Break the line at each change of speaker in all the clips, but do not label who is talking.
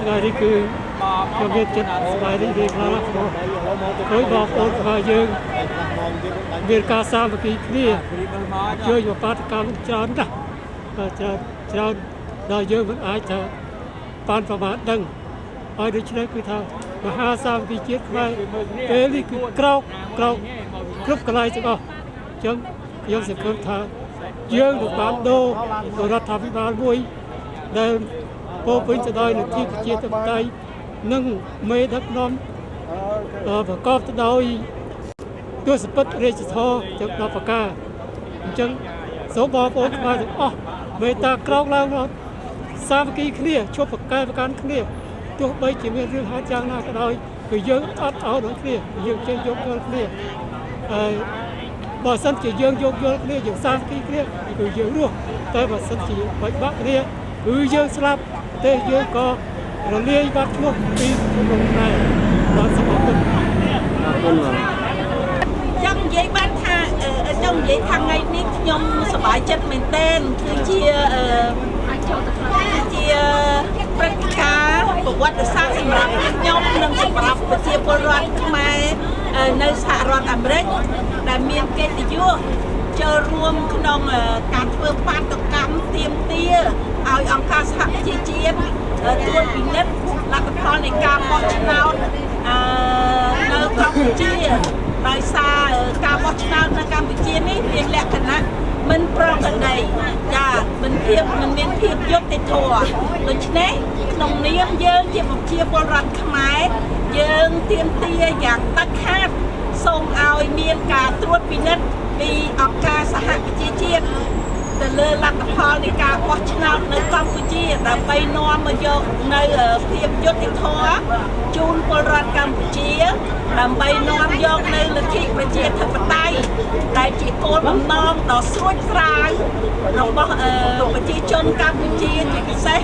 ថ្ងៃនេះគឺខ្ញុំមានចិត្តស្បាយរីករាយខ្លាំងណាស់ព្រោះបងប្អូនរបស់យើងមានការសាមគ្គីគ្នាជួយបដកម្មច្រើនណាស់ច្រើនដល់យើងមិនអាចថាបានប្រមាណដឹងហើយដូច្នេះគឺថាមហាសាមគ្គីជាតិខ្មែរពេលនេះគឺក្រោកគ្រប់កន្លែងទាំងអស់អញ្ចឹងខ្ញុំសង្ឃឹមថាយើងនឹងបានដូររដ្ឋាភិបាលមួយដែលពោពេញទៅដោយនីតិប្រជាធិបតេយ្យនិងមេដឹកនាំប្រកបទៅដោយទស្សពិតរាជធម៌ទាំង10ប្រការអញ្ចឹងសូមបងប្អូនខ្មែរទាំងអស់មេត្តាក្រោកឡើងមកសាមគ្គីគ្នាជប់ប្រកែប្រកាន់គ្នាទោះបីជាមានរឿងហេតុយ៉ាងណាក៏ដោយគឺយើងអត់ឲ្យដូចគ្នាយើងចេះយកយល់គ្នាហើយបើសិនជាយើងយកយល់គ្នាយើងសាមគ្គីគ្នាគឺយើងរស់តែបើសិនជាបែកបាក់គ្នាគឺយើងស្លាប់តែយើងក៏រលាយបាត់ឈ្មោះពីក្នុងដែរបាទសូមអរគុណ
ចង់និយាយបានថាចង់និយាយថាថ្ងៃនេះខ្ញុំសប្បាយចិត្តមែនទែនគឺជាព្រឹត្តិការណ៍ប្រវត្តិសាស្ត្រសម្រាប់ខ្ញុំនិងសម្រាប់ប្រជាពលរដ្ឋខ្មែរនៅសហរដ្ឋអាមេរិកដែលមានកិត្តិយសចូលរួមក្នុងការធ្វើបាតុកម្មទាមទារឲ្យអង្គការសហប្រជាជាតិត្រួតពិនិត្យលទ្ធផលនៃការបោះឆ្នោតនៅកម្ពុជាដោយសារការបោះឆ្នោតនៅកម្ពុជានេះមានលក្ខណៈមិនប្រក្រតីចាមិនមានភាពយុត្តិធម៌ដូច្នេះក្នុងនាមយើងជាប្រជាពលរដ្ឋខ្មែរយើងទាមទារយ៉ាងដាច់ខាតសូមឲ្យមានការត្រួតពិនិត្យពីអង្គការសហប្រជាជាតិទៅលើលទ្ធផលនៃការបោះឆ្នោតនៅកម្ពុជាដើម្បីនាំមកយកនៅភាពយុត្តិធម៌ជូនពលរដ្ឋកម្ពុជាដើម្បីនាំយកនៅលទ្ធិប្រជាធិបតេយ្យដែលជាគោលបំណងដ៏ស្រួចស្រាវរបស់ប្រជាជនកម្ពុជាជាពិសេស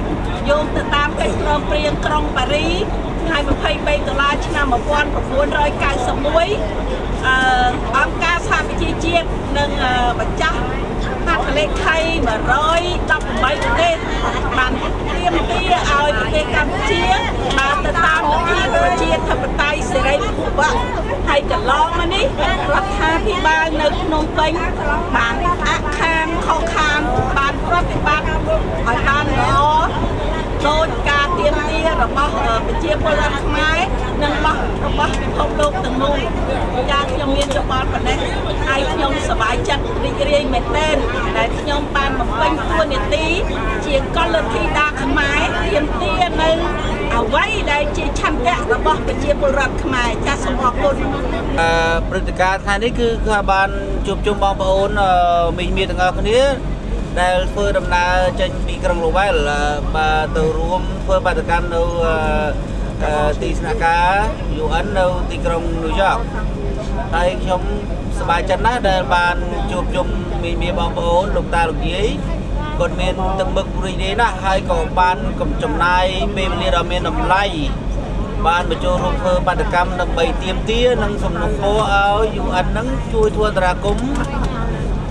យោងទៅតាមកិច្ចព្រមព្រៀងក្រុងប៉ារីថ្ងៃ$23ឆ្នាំ1991អង្គការសហប្រជាជាតិនឹងបញ្ចុះហត្ថលេខី118ប្រទេសបានទាមទារឲ្យប្រទេសកម្ពុជាបានទៅតាមលទ្ធិប្រជាធិបតេយ្យសេរីភូវៈហើយកន្លងមកនេះរដ្ឋាភិបាលនៅភ្នំពេញបានអខានខកខានបានប្រតិបត្តិឲ្យបានល្អដោយការទាមទាររបស់ប្រជាពលរដ្ឋខ្មែរនិងរបស់ពិភពលោកទាំងមូលចាខ្ញុំមានយោបល់ប៉ុណ្ណេះហើយខ្ញុំសប្បាយចិត្តរីករាយមែនទែនដែលខ្ញុំបានបំពេញតួនាទីជាកលធីតាខ្មែរទាមទារនៅអ្វីដែលជាឆន្ទៈរបស់ប្រជាពលរដ្ឋខ្មែរចាសូមអរគុណ
ព្រឹត្តិការណ៍ថ្ងៃនេះគឺបានជួបជុំបងប្អូនមីងទាំងអស់គ្នាដែលធ្វើដំណើរចេញពីក្រុង Lowell បាទទៅរួមធ្វើបាតុកម្មនៅទីស្នាក់ការ UN នៅទីក្រុង New York ហើយខ្ញុំសប្បាយចិត្តណាស់ដែលបានជួបជុំមីបងប្អូនលោកតាលោកយាយគាត់មានទឹកមុខរីករាយណាស់ហើយក៏បានចំណាយពេលវេលាដ៏មានតម្លៃបានបញ្ចូលរួមធ្វើបាតុកម្មដើម្បីទាមទារនិងសំណូមពរឲ្យ UN នឹងជួយធ្វើអន្តរាគមន៍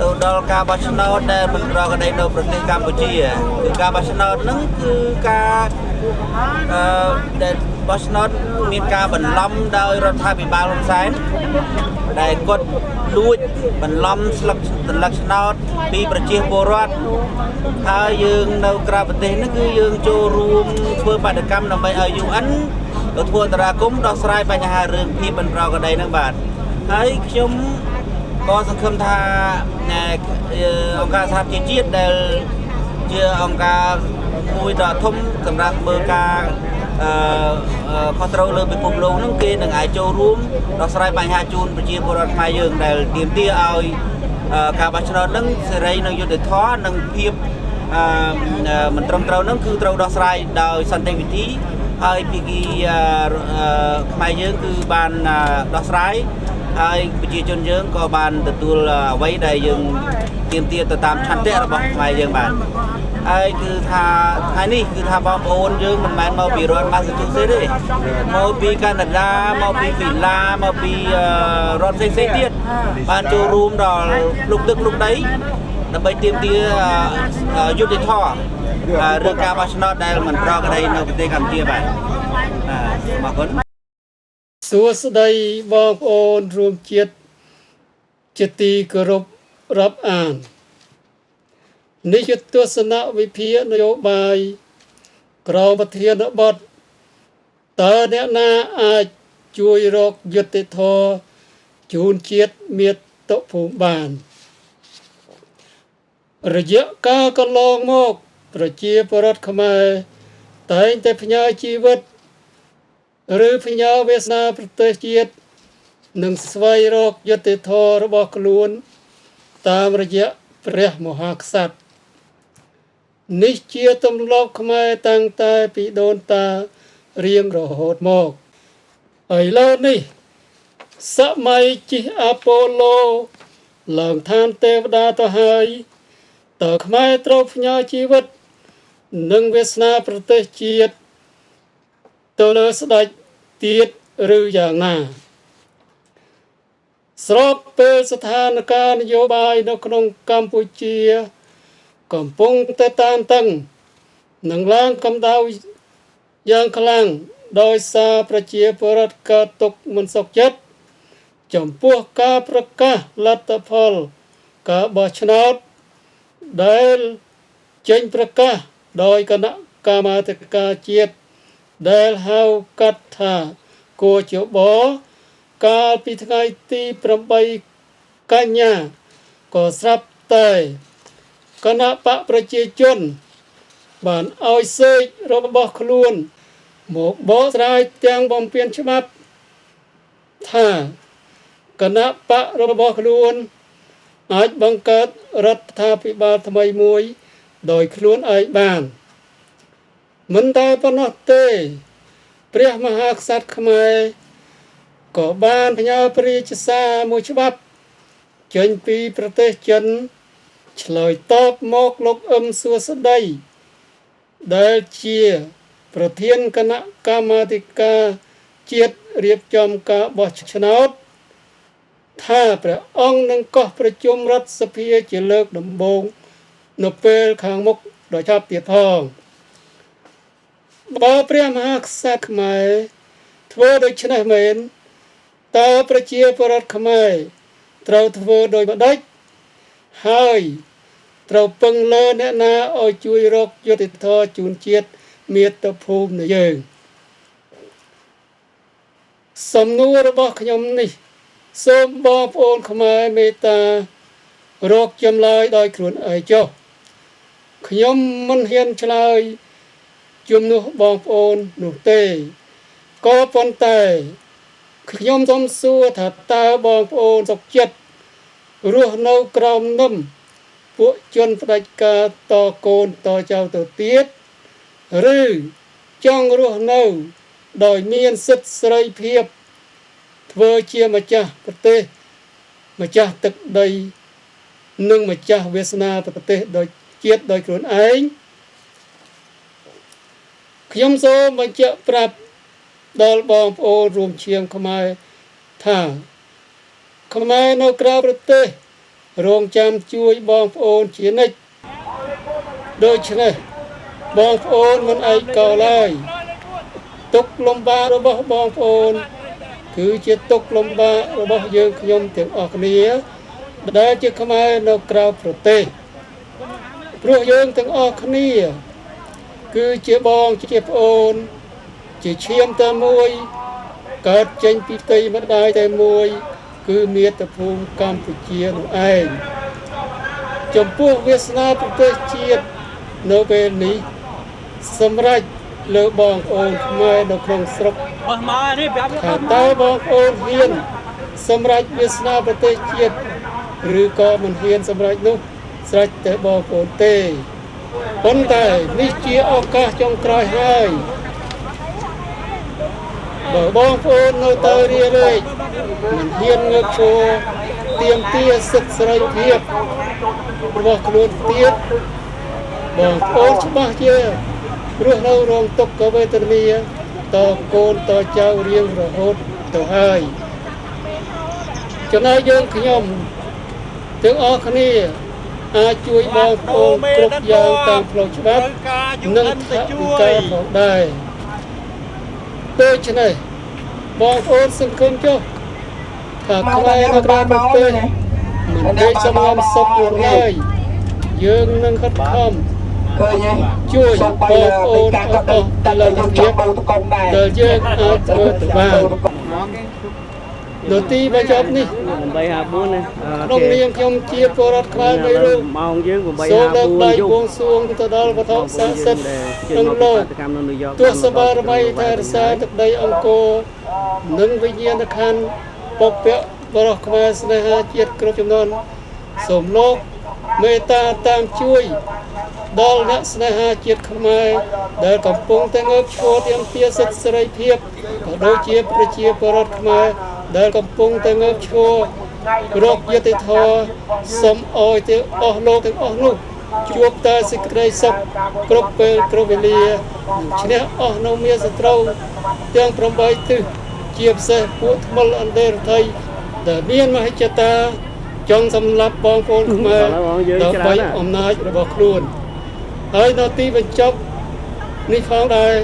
ទៅដល់ការបោះឆ្នោតដែលមិនប្រក្រតីនៅប្រទេសកម្ពុជាគឺការបោះឆ្នោតហ្នឹងគឺការដែលបោះឆ្នោតមានការបន្លំដោយរដ្ឋាភិបាលហ៊ុនសែនដែលគាត់លួចបន្លំស្លឹកឆ្នោតពីប្រជាពលរដ្ឋហើយយើងនៅក្រៅប្រទេសហ្នឹងគឺយើងចូលរួមធ្វើបាតុកម្មដើម្បីឲ្យ UN ទៅធ្វើអន្តរាគមន៍ដោះស្រាយបញ្ហារឿងភាពមិនប្រក្រតីហ្នឹងបាទហើយខ្ញុំក៏សង្ឃឹមថាអង្គការសហប្រជាជាតិដែលជាអង្គការមួយដ៏ធំសម្រាប់មើលការខុសត្រូវលើពិភពលោកហ្នឹងគេនឹងអាចចូលរួមដោះស្រាយបញ្ហាជូនប្រជាពលរដ្ឋខ្មែរយើងដែលទាមទារឲ្យការបោះឆ្នោតហ្នឹងសេរីនិងយុត្តិធម៌និងភាពមិនត្រឹមត្រូវហ្នឹងគឺត្រូវដោះស្រាយដោយសន្តិវិធីហើយភាគីខ្មែរយើងគឺបានដោះស្រាយហើយប្រជាជនយើងក៏បានទទួលអ្វីដែលយើងទាមទារទៅតាមឆន្ទៈរបស់ខ្មែរយើងបានហើយគឺថាថ្ងៃនេះគឺថាបងប្អូនយើងមិនមែនមកពីរដ្ឋ Massachusetts ទេមកពីកាណាដាមកពីហ្វីឡាមកពីរដ្ឋផ្សេងៗទៀតបានចូលរួមដល់លុកទឹកលុកដីដើម្បីទាមទារយុត្តិធម៌ រឿងការបោះឆ្នោតដែលមិនប្រក្រតីនៅប្រទេសកម្ពុជាបាទអរគុណ
សួស្តីបងប្អូនរួមជាតិជាទីគោរពរាប់អាននេះជាទស្សនវិភាគនយោបាយក្រមប្រធានបទតើអ្នកណាអាចជួយរកយុត្តិធម៌ជូនជាតិមាតុភូមិបានរយៈកាលកន្លងមកប្រជាពលរដ្ឋខ្មែរតែងតែផ្ញើជីវិតឬផ្ញើវាសនាប្រទេសជាតិនិងស្វែងរកយុត្តិធម៌របស់ខ្លួនតាមរយៈព្រះមហាក្សត្រនេះជាទម្លាប់ខ្មែរតាំងតែពីដូនតារៀងរហូតមកឥឡូវនេះសម័យជិះអាប៉ូឡូឡើងឋានទេវតាទៅហើយតើខ្មែរត្រូវផ្ញើជីវិតនិងវាសនាប្រទេសជាតិទៅលើស្ដេចទៀតឬយ៉ាងណាស្របពេលស្ថានភាពនយោបាយនៅក្នុងកម្ពុជាកំពុងតែតានតឹងនិងឡើងកម្ដៅយ៉ាងខ្លាំងដោយសារប្រជាពលរដ្ឋកើតទុក្ខមិនសុខចិត្តចំពោះការប្រកាសលទ្ធផលការបោះឆ្នោតដែលចេញប្រកាសដោយគណៈកម្មាធិការជាតិដែលហៅកាត់ថាគូជបកាលពីថ្ងៃទី8កញ្ញាក៏ស្រាប់តែគណៈបកប្រជាជនបានឲ្យសេករបស់ខ្លួនមកបកស្រាយទាំងបំពេញច្បាប់ថាគណៈបករបស់ខ្លួនអាចបង្កើតរដ្ឋាភិបាលថ្មីមួយដោយខ្លួនឯងបានមិនតែប៉ុណ្ណោះទេព្រះមហាក្សត្រខ្មែរក៏បានផ្ញើព្រះរាជសារមួយច្បាប់ចេញពីប្រទេសចិនឆ្លើយតបមកលោកអ៊ឹមសួស្តីដែលជាប្រធានគណៈកម្មាធិការជាតិរៀបចំការបោះឆ្នោតថាព្រះអង្គនឹងកោះប្រជុំរដ្ឋសភាជាលើកដំបូងនៅពេលខាងមុខដោយឆាប់ទៀតផងបើព្រះមហាក្សត្រខ្មែរធ្វើដូច្នេះមែនតើប្រជាពលរដ្ឋខ្មែរត្រូវធ្វើដូចម្ដេចហើយត្រូវពឹងលើអ្នកណាឲ្យជួយរកយុត្តិធម៌ជូនជាតិមាតុភូមិនៃយើងសំណួររបស់ខ្ញុំនេះសូមបងប្អូនខ្មែរមេត្តារកចម្លើយដោយខ្លួនឯងចុះខ្ញុំមិនហ៊ានឆ្លើយជំនួសបងប្អូននោះទេក៏ប៉ុន្តែខ្ញុំសូមសួរថាតើបងប្អូនសុខចិត្តរស់នៅក្រោមនឹមពួកជនផ្ដាច់ការតកូនតចៅទៅទៀតឬចង់រស់នៅដោយមានសិទ្ធិសេរីភាពធ្វើជាម្ចាស់ប្រទេសម្ចាស់ទឹកដីនិងម្ចាស់វាសនាប្រទេសដោយជាតិដោយខ្លួនឯងខ្ញុំសូមបញ្ជាក់ប្រាប់ដល់បងប្អូនរួមឈាមខ្មែរថាខ្មែរនៅក្រៅប្រទេសរងចាំជួយបងប្អូនជានិច្ចដូច្នេះបងប្អូនមិនឯកោឡើយទុក្ខលំបាករបស់បងប្អូនគឺជាទុក្ខលំបាករបស់យើងខ្ញុំទាំងអស់គ្នាដែលជាខ្មែរនៅក្រៅប្រទេសព្រោះយើងទាំងអស់គ្នាគឺជាបងជាប្អូនជាឈាមតែមួយកើតចេញពីផ្ទៃម្ដាយតែមួយគឺមាតុភូមិកម្ពុជានោះឯងចំពោះវាសនាប្រទេសជាតិនៅពេលនេះសម្រាប់លើបងប្អូនខ្មែរនៅក្នុងស្រុកបោះមកនេះប្រាប់ថាតើបងប្អូនហ៊ានសម្រាប់វាសនាប្រទេសជាតិឬក៏មិនហ៊ានសម្រាប់នោះស្រេចតែបងប្អូនទេប៉ុន្តែនេះជាឱកាសចុងក្រោយហើយបើបងប្អូននៅតែរារែកមិនហ៊ានងើបឈរទាមទារសិទ្ធិសេរីភាពរបស់ខ្លួនទៀតបងប្អូនច្បាស់ជារស់នៅរងទុក្ខវេទនាតកូនតចៅរៀងរហូតទៅហើយចំណែកយើងខ្ញុំទាំងអស់គ្នា អាចជួយបងប្អូនគ្រប់យ៉ាងតាមផ្លូវច្បាប់និងថវិកាផងដែរដូច្នេះបងប្អូនសង្គមចុះថាខ្មែរនៅក្រៅប្រទេសមិនដេកសំងំសុខឡើយយើងនឹងខិតខំជួយបងប្អូនអស់តែលើភាពដែលយើងអាចធ្វើទៅបាននៅទីបញ្ចប់នេះ
854ណា
ក្នុងនាមខ្ញុំជាពលរដ្ឋខ្មែរមួយរូប
ម៉ោងយើង854
សូមលើកដៃបួងសួងទៅដល់វត្ថុស័ក្តិសិទ្ធិក្នុងលោកទស្សបារមីថែរក្សាទឹកដីអង្គរនិងវិញ្ញាណក្ខន្ធពុកពៈបរោះខ្មែរស្នេហាជាតិគ្រប់ចំនួនសូមលោកមេត្តាតាមជួយដល់អ្នកស្នេហាជាតិខ្មែរដែលកំពុងតែងើបឈរទាមទារសិទ្ធិសេរីភាពក៏ដូចជាប្រជាពលរដ្ឋខ្មែរដែលកំពុងតែងើបឈររកយុត្តិធម៌សូមអោយទៅអស់លោកទាំងអស់នោះជួបតែសេចក្តីសុខគ្រប់ពេលគ្រប់វេលានិងឈ្នះអស់នៅមានសត្រូវទាំង8ទិសជាពិសេសពួកថ្មិលអន្តរថៃដែលមានមហិច្ឆតាចង់សម្លាប់បងប្អូនខ្មែរដើម្បីអំណាចរបស់ខ្លួនហើយនៅទីបញ្ចប់នេះផងដែរ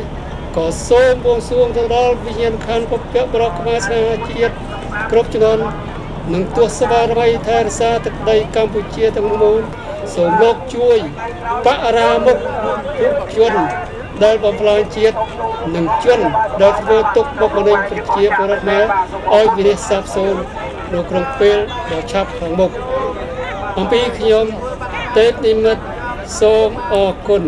ក៏សូមបួងសួងទៅដល់វិញ្ញាណក្ខន្ធពុកពៈបរោះខ្មែរស្នេហាជាតិគ្រប់ជំនាន់និងទស្សបារមីថែរក្សាទឹកដីកម្ពុជាទាំងមូលសូមលោកជួយបរាមុខជនដែលបំផ្លាញជាតិនិងជនដែលធ្វើទុកបុកម្នេញប្រជាពលរដ្ឋខ្មែរឲ្យវិនិច្ឆ័យសាបសូន្យនៅក្នុងពេលដ៏ឆាប់ខាងមុខអំពីខ្ញុំទេពនិមិត្តសូមអរគុណ